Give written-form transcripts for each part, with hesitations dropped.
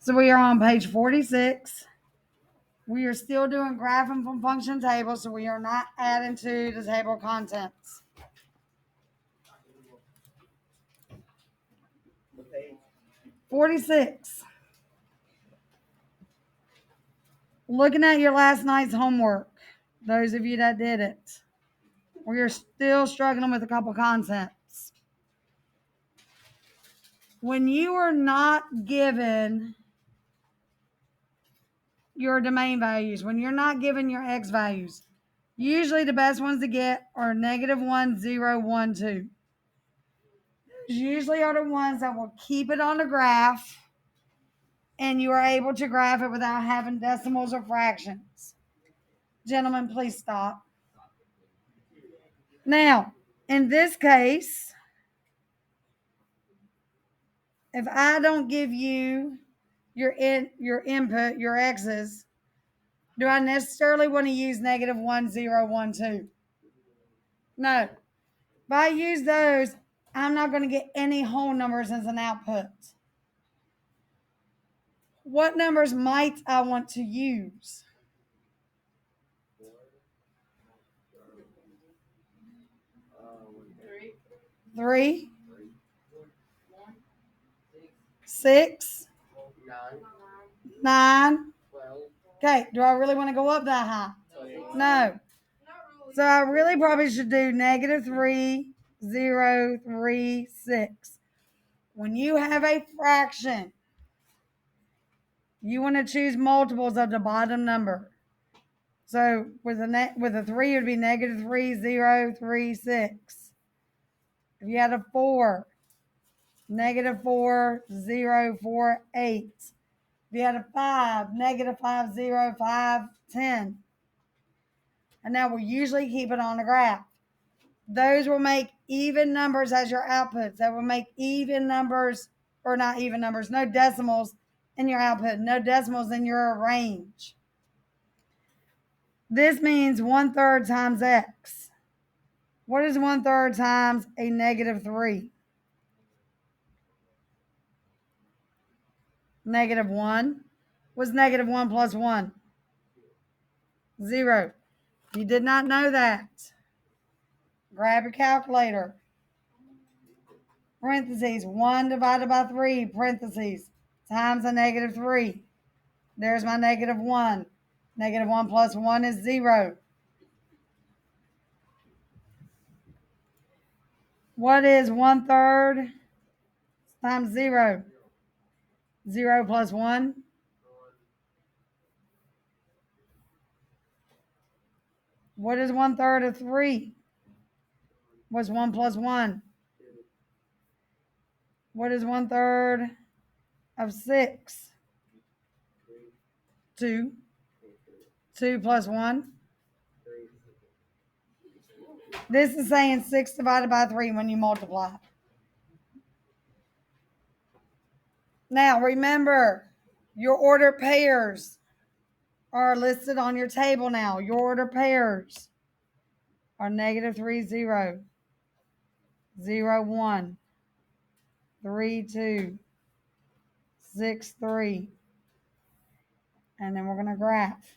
So we are on page 46. We are still doing graphing from function tables, so we are not adding to the table of contents. Okay. 46. Looking at your last night's homework, those of you that did it, we are still struggling with a couple concepts. When you are not given your domain values, when you're not given your x values, usually the best ones to get are -1, 0, 1, 2. Those usually are the ones that will keep it on the graph and you are able to graph it without having decimals or fractions. Gentlemen, please stop. Now, in this case, if I don't give you your input, your x's, do I necessarily want to use -1, 0, 1, 2? No. If I use those, I'm not going to get any whole numbers as an output. What numbers might I want to use? 3, 6, 9. Okay, do I really want to go up that high? No. So I really probably should do -3, 0, 3, 6. When you have a fraction, you want to choose multiples of the bottom number. So with a 3, it would be -3, 0, 3, 6. If you had a 4, -4, 0, 4, 8. If you had a 5, -5, 0, 5, 10. And now we'll usually keep it on the graph. Those will make even numbers as your outputs. That will make even numbers, or not even numbers, no decimals in your output, no decimals in your range. This means 1/3 times x. What is 1/3 times a -3? -1. What's -1 plus 1? 0. You did not know that. Grab your calculator. Parentheses, 1 divided by 3, parentheses, times a -3. There's my -1. -1 plus 1 is 0. What is 1/3 times 0? 0 plus 1? What is 1/3 of 3? What's 1 plus 1? What is 1/3 of 6? 2. 2 plus 1? This is saying 6 divided by 3 when you multiply. Now remember, your order pairs are listed on your table now. Your order pairs are -3, 0, 0, 1, 3, 2, 6, 3. And then we're going to graph.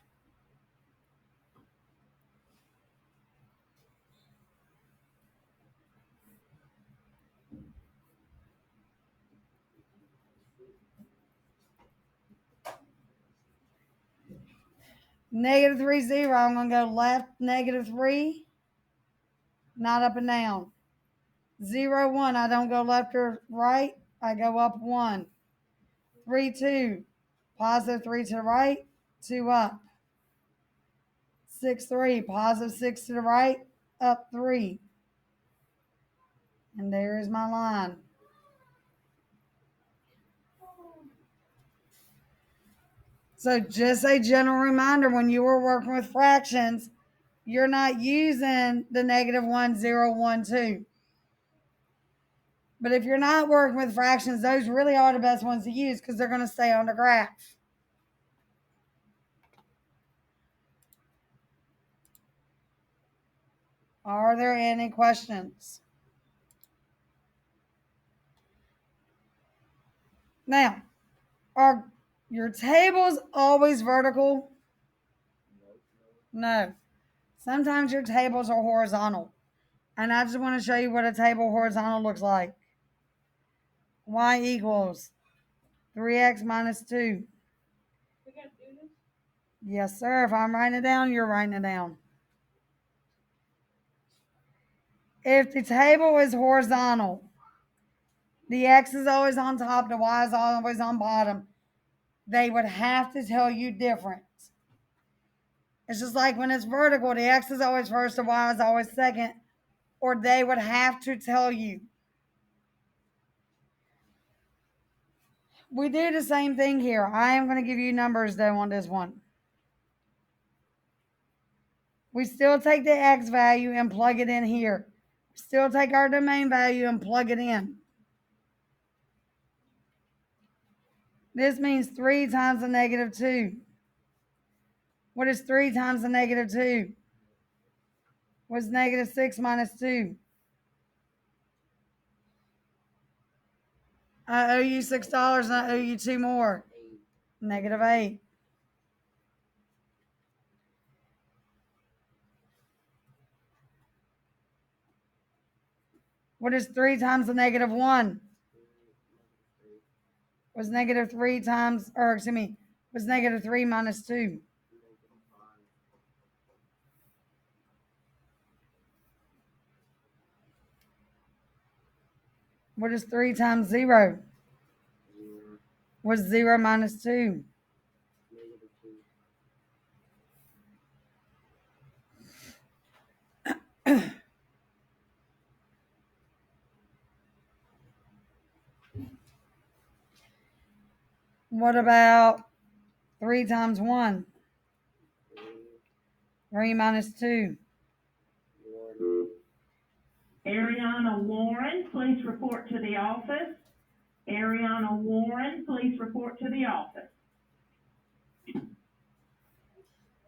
-3, 0. I'm going to go left, -3, not up and down. 0, 1. I don't go left or right. I go up 1. 3, 2. +3 to the right, 2 up. 6, 3. +6 to the right, up 3. And there is my line. So just a general reminder, when you were working with fractions, you're not using the -1, 0, 1, 2. But if you're not working with fractions, those really are the best ones to use because they're going to stay on the graph. Are there any questions? Now, our Your table's always vertical? No. Sometimes your tables are horizontal. And I just want to show you what a table horizontal looks like. Y equals 3x minus 2. We got to do this? Yes, sir. If I'm writing it down, you're writing it down. If the table is horizontal, the x is always on top, the y is always on bottom, they would have to tell you different. It's just like when it's vertical, the x is always first, the y is always second, or they would have to tell you. We do the same thing here. I am going to give you numbers though on this one. We still take the x value and plug it in here. Still take our domain value and plug it in. This means 3 times the negative 2. What is 3 times the negative 2? What's negative 6 minus 2? I owe you $6 and I owe you 2 more. Negative 8. What is 3 times the negative 1? Was negative 3 times, or excuse me, was negative 3 minus 2? What is 3 times 0? Was 0 minus 2? What about 3 times 1? 3 minus 2. Ariana Warren, please report to the office. Ariana Warren, please report to the office.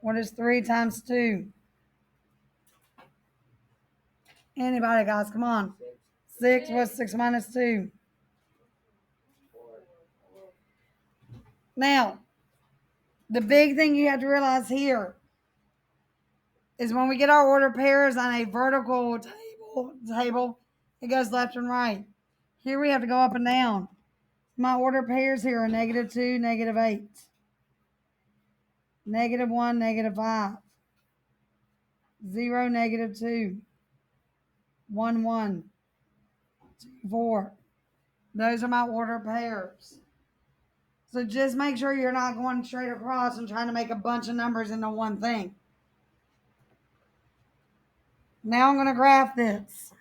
What is 3 times 2? Anybody, guys, come on. 6. What's 6 minus 2? Now, the big thing you have to realize here is when we get our order pairs on a vertical table, it goes left and right. Here we have to go up and down. My order pairs here are negative 2, negative 8, negative 1, negative 5, 0, negative 2, 1, 1, 2, 4. Those are my order pairs. So just make sure you're not going straight across and trying to make a bunch of numbers into one thing. Now I'm going to graph this.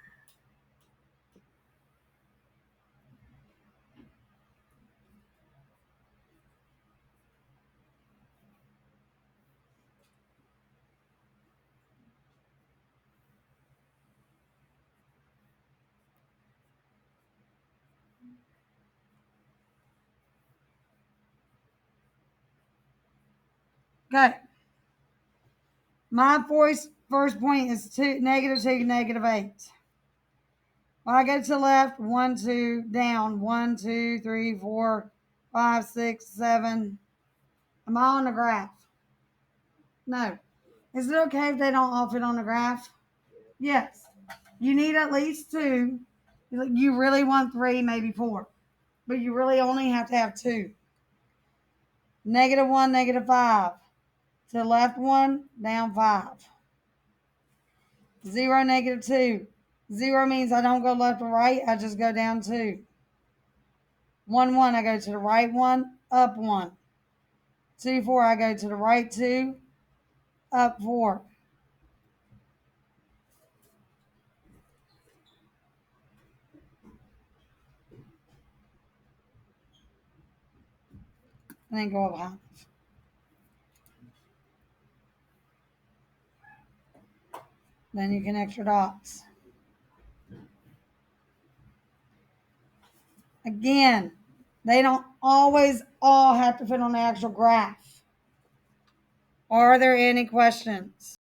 Okay. My first point is negative 2, negative 8. When I go to the left, 1, 2, down, 1, 2, 3, 4, 5, 6, 7. Am I on the graph? No. Is it okay if they don't all fit on the graph? Yes. You need at least 2. You really want 3, maybe 4. But you really only have to have 2. Negative 1, negative 5. To the left 1, down 5. 0, negative 2. 0 means I don't go left or right. I just go down 2. 1, 1, I go to the right 1, up 1. 2, 4, I go to the right 2, up 4. And then go up half. Then you connect your dots. Again, they don't always all have to fit on the actual graph. Are there any questions?